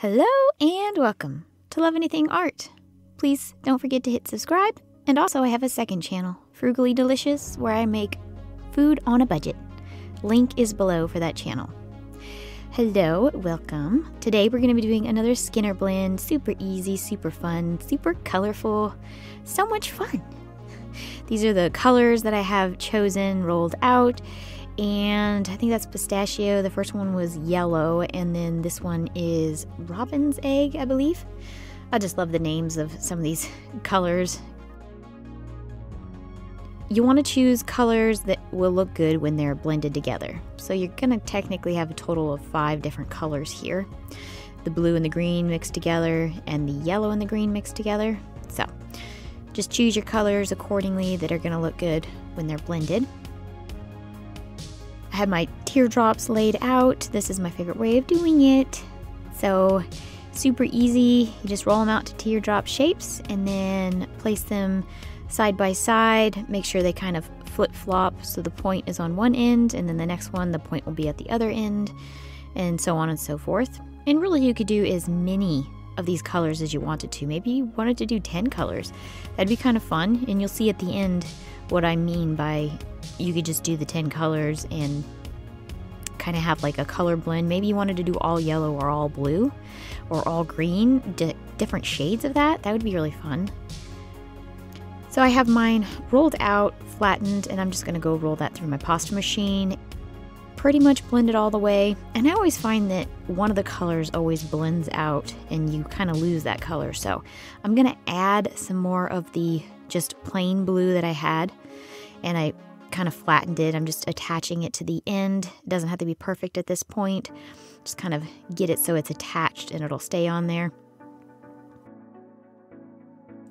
Hello and welcome to Love Anything Art. Please don't forget to hit subscribe. And also I have a second channel, Frugally Delicious, where I make food on a budget. Link is below for that channel. Hello, welcome. Today we're going to be doing another Skinner blend. Super easy, super fun, super colorful. So much fun. These are the colors that I have chosen, rolled out. And I think that's pistachio. The first one was yellow, and then this one is robin's egg, I believe. I just love the names of some of these colors. You want to choose colors that will look good when they're blended together. So you're going to technically have a total of 5 different colors here. The blue and the green mixed together, and the yellow and the green mixed together. So just choose your colors accordingly that are going to look good when they're blended. I have my teardrops laid out. This is my favorite way of doing it. So super easy. You just roll them out to teardrop shapes and then place them side by side. Make sure they kind of flip-flop so the point is on one end, and then the next one the point will be at the other end, and so on and so forth. And really you could do as many of these colors as you wanted to. Maybe you wanted to do 10 colors. That'd be kind of fun, and you'll see at the end what I mean by you could just do the 10 colors and kind of have like a color blend. Maybe you wanted to do all yellow or all blue or all green, different shades of that. That would be really fun. So I have mine rolled out, flattened, and I'm just going to go roll that through my pasta machine. Pretty much blend it all the way. And I always find that one of the colors always blends out and you kind of lose that color. So I'm going to add some more of the just plain blue that I had, and I kind of flattened it. I'm just attaching it to the end. It doesn't have to be perfect at this point. Just kind of get it so it's attached and it'll stay on there.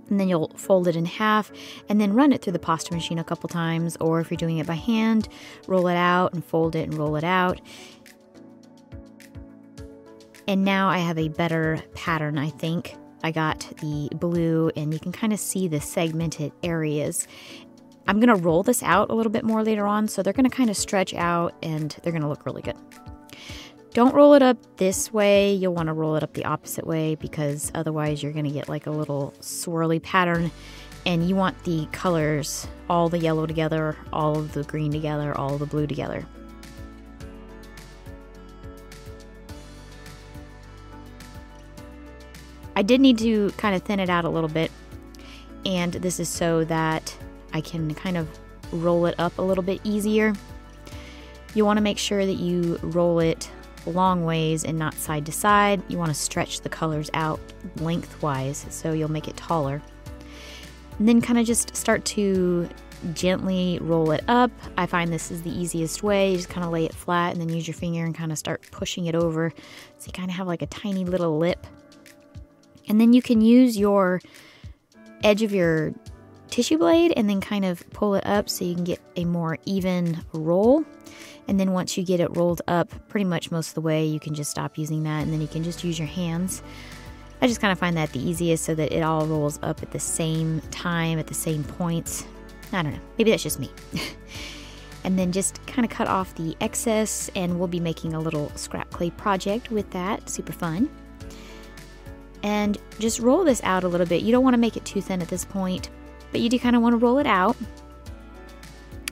And then you'll fold it in half and then run it through the pasta machine a couple times, or if you're doing it by hand, roll it out and fold it and roll it out. And now I have a better pattern, I think. I got the blue and you can kind of see the segmented areas. I'm going to roll this out a little bit more later on, so they're going to kind of stretch out and they're going to look really good. Don't roll it up this way. You'll want to roll it up the opposite way, because otherwise you're going to get like a little swirly pattern, and you want the colors, all the yellow together, all of the green together, all of the blue together. I did need to kind of thin it out a little bit, and this is so that I can kind of roll it up a little bit easier. You want to make sure that you roll it long ways and not side to side. You want to stretch the colors out lengthwise so you'll make it taller. And then kind of just start to gently roll it up. I find this is the easiest way. You just kind of lay it flat and then use your finger and kind of start pushing it over so you kind of have like a tiny little lip. And then you can use your edge of your tissue blade and then kind of pull it up so you can get a more even roll. And then once you get it rolled up pretty much most of the way, you can just stop using that and then you can just use your hands. I just kind of find that the easiest so that it all rolls up at the same time, at the same points. I don't know, maybe that's just me. And then just kind of cut off the excess, and we'll be making a little scrap clay project with that. Super fun. And just roll this out a little bit. You don't want to make it too thin at this point, but you do kind of want to roll it out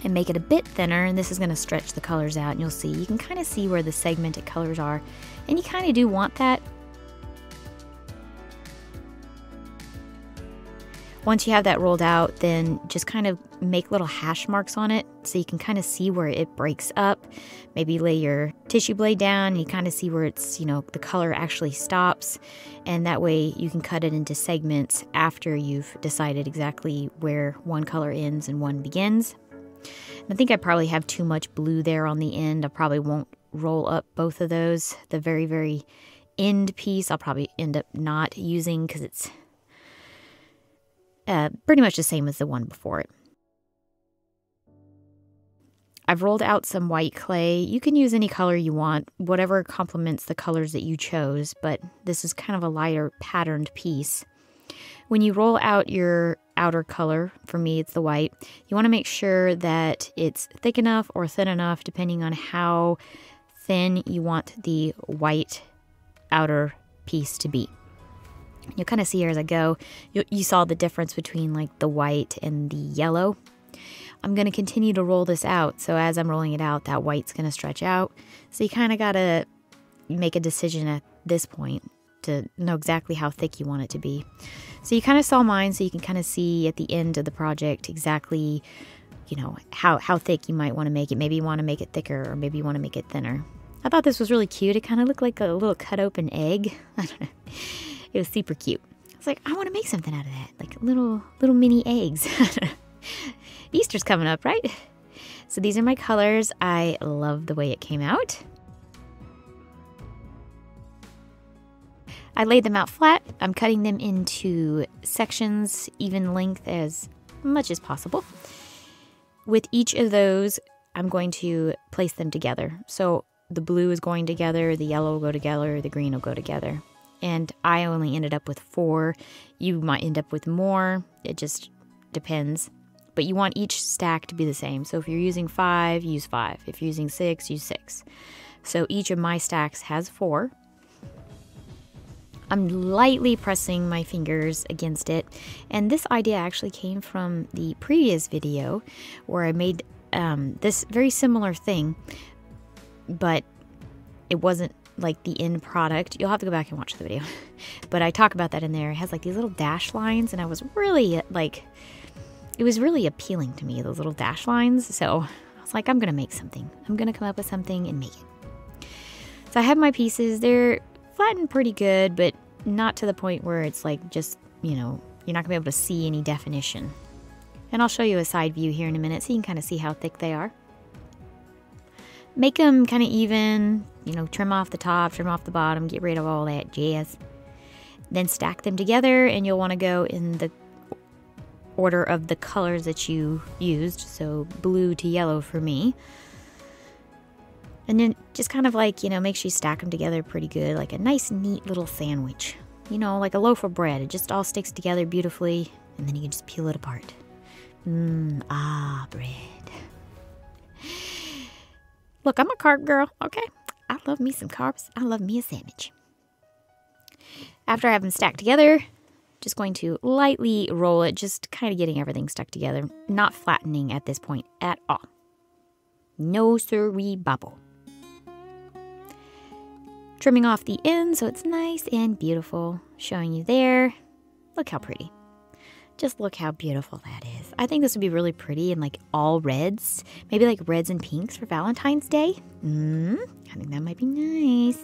and make it a bit thinner, and this is going to stretch the colors out, and you'll see, you can kind of see where the segmented colors are, and you kind of do want that. Once you have that rolled out, then just kind of make little hash marks on it so you can kind of see where it breaks up. Maybe lay your tissue blade down and you kind of see where it's, the color actually stops, and that way you can cut it into segments after you've decided exactly where one color ends and one begins. I think I probably have too much blue there on the end. I probably won't roll up both of those. The very, very end piece I'll probably end up not using because it's pretty much the same as the one before it. I've rolled out some white clay. You can use any color you want, whatever complements the colors that you chose, but this is kind of a lighter patterned piece. When you roll out your outer color, for me it's the white, you want to make sure that it's thick enough or thin enough depending on how thin you want the white outer piece to be. You'll kind of see here as I go. You saw the difference between like the white and the yellow. I'm going to continue to roll this out. So as I'm rolling it out, that white's going to stretch out. So you kind of got to make a decision at this point to know exactly how thick you want it to be. So you kind of saw mine, so you can kind of see at the end of the project exactly, you know, how thick you might want to make it. Maybe you want to make it thicker, or maybe you want to make it thinner. I thought this was really cute. It kind of looked like a little cut open egg. I don't know. It was super cute. I was like, I want to make something out of that, like little mini eggs. Easter's coming up, right? So these are my colors. I love the way it came out. I laid them out flat. I'm cutting them into sections, even length as much as possible. With each of those, I'm going to place them together. So the blue is going together, the yellow will go together, the green will go together. And I only ended up with 4. You might end up with more. It just depends. But you want each stack to be the same. So if you're using 5, use 5. If you're using 6, use 6. So each of my stacks has 4. I'm lightly pressing my fingers against it. And this idea actually came from the previous video where I made this very similar thing, but it wasn't like the end product. You'll have to go back and watch the video. But I talk about that in there. It has like these little dash lines, and I was really like, it was really appealing to me, those little dash lines. So I was like, I'm going to make something. I'm going to come up with something and make it. So I have my pieces. They're flattened pretty good, but not to the point where it's like just, you know, you're not gonna be able to see any definition. And I'll show you a side view here in a minute so you can kind of see how thick they are. Make them kind of even, you know, trim off the top, trim off the bottom, get rid of all that jazz. Then stack them together, and you'll want to go in the order of the colors that you used. So blue to yellow for me. And then just kind of like, you know, make sure you stack them together pretty good, like a nice, neat little sandwich. You know, like a loaf of bread. It just all sticks together beautifully, and then you can just peel it apart. Bread. Look, I'm a carb girl, okay? I love me some carbs. I love me a sandwich. After I have them stacked together, just going to lightly roll it, just kind of getting everything stuck together. Not flattening at this point at all. No siree bobble. Trimming off the end so it's nice and beautiful. Showing you there. Look how pretty. Just look how beautiful that is. I think this would be really pretty in like all reds. Maybe like reds and pinks for Valentine's Day. I think that might be nice.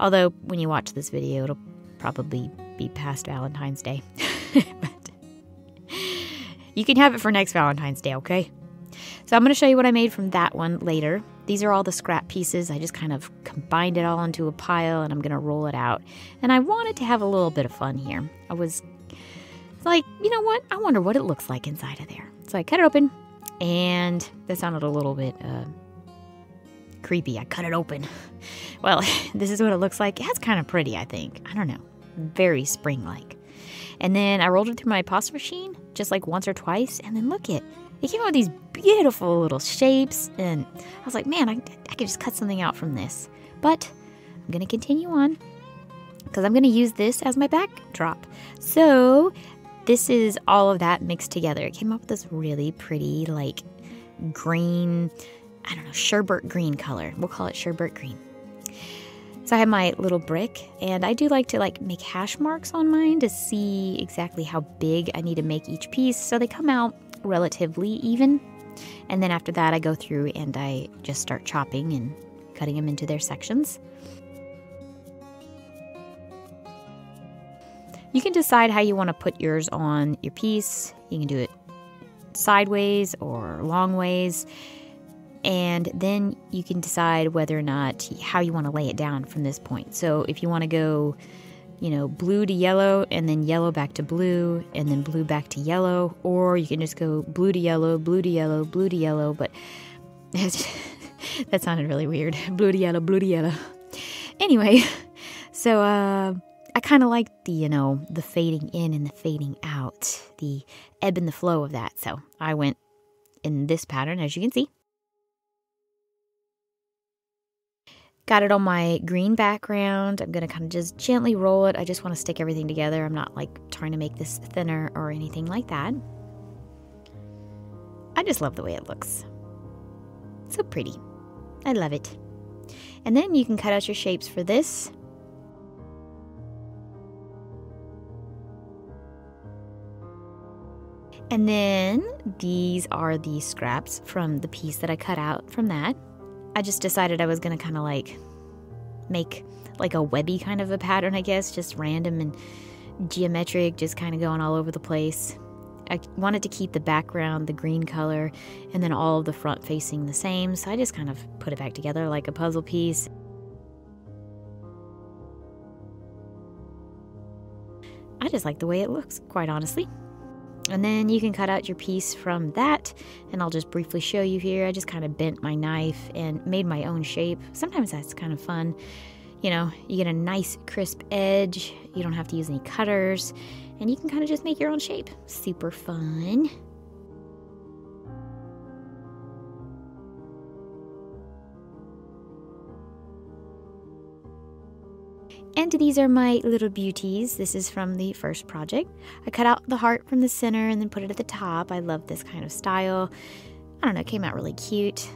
Although when you watch this video, it'll probably be past Valentine's Day. But you can have it for next Valentine's Day, okay? So I'm going to show you what I made from that one later. These are all the scrap pieces. I just kind of combined it all into a pile, and I'm going to roll it out. And I wanted to have a little bit of fun here. I was like, you know what? I wonder what it looks like inside of there. So I cut it open, and that sounded a little bit creepy. I cut it open. Well, this is what it looks like. It's kind of pretty, I think. I don't know. Very spring-like. And then I rolled it through my pasta machine just like once or twice, and then look it came out with these beautiful little shapes, and I was like, man, I could just cut something out from this. But I'm going to continue on because I'm going to use this as my backdrop. So this is all of that mixed together. It came up with this really pretty, like, green, I don't know, sherbet green color. We'll call it sherbet green. So I have my little brick, and I do like to like make hash marks on mine to see exactly how big I need to make each piece so they come out relatively even. And then after that, I go through and I just start chopping and cutting them into their sections. You can decide how you want to put yours on your piece. You can do it sideways or long ways. And then you can decide whether or not how you want to lay it down from this point. So if you want to go, you know, blue to yellow and then yellow back to blue and then blue back to yellow, or you can just go blue to yellow, blue to yellow, blue to yellow, but that sounded really weird. Blue to yellow, blue to yellow. Anyway, so I kind of like the, you know, the fading in and the fading out, the ebb and the flow of that. So I went in this pattern, as you can see. Got it on my green background. I'm going to kind of just gently roll it. I just want to stick everything together. I'm not like trying to make this thinner or anything like that. I just love the way it looks. So pretty. I love it. And then you can cut out your shapes for this. And then these are the scraps from the piece that I cut out from that. I just decided I was going to kind of like make like a webby kind of a pattern, I guess, just random and geometric, just kind of going all over the place. I wanted to keep the background the green color and then all of the front facing the same, so I just kind of put it back together like a puzzle piece. I just like the way it looks, quite honestly. And then you can cut out your piece from that, and I'll just briefly show you here. I just kind of bent my knife and made my own shape. Sometimes that's kind of fun. You know, you get a nice crisp edge. You don't have to use any cutters, and you can kind of just make your own shape. Super fun. And these are my little beauties. This is from the first project. I cut out the heart from the center and then put it at the top. I love this kind of style. I don't know, it came out really cute.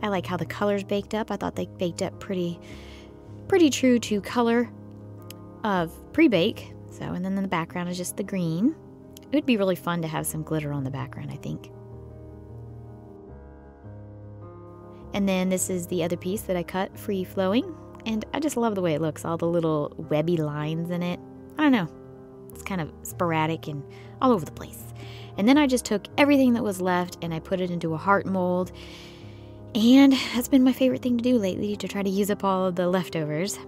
I like how the colors baked up. I thought they baked up pretty true to color of pre-bake. So, and then in the background is just the green. It would be really fun to have some glitter on the background, I think. And then this is the other piece that I cut free flowing. And I just love the way it looks, all the little webby lines in it. I don't know, it's kind of sporadic and all over the place. And then I just took everything that was left and I put it into a heart mold. And that's been my favorite thing to do lately, to try to use up all of the leftovers.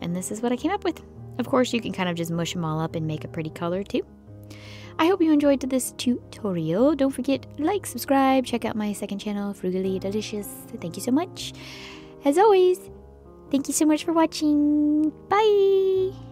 And this is what I came up with. Of course, you can kind of just mush them all up and make a pretty color too. I hope you enjoyed this tutorial. Don't forget, like, subscribe, check out my second channel, Frugally Delicious. Thank you so much. As always, thank you so much for watching. Bye!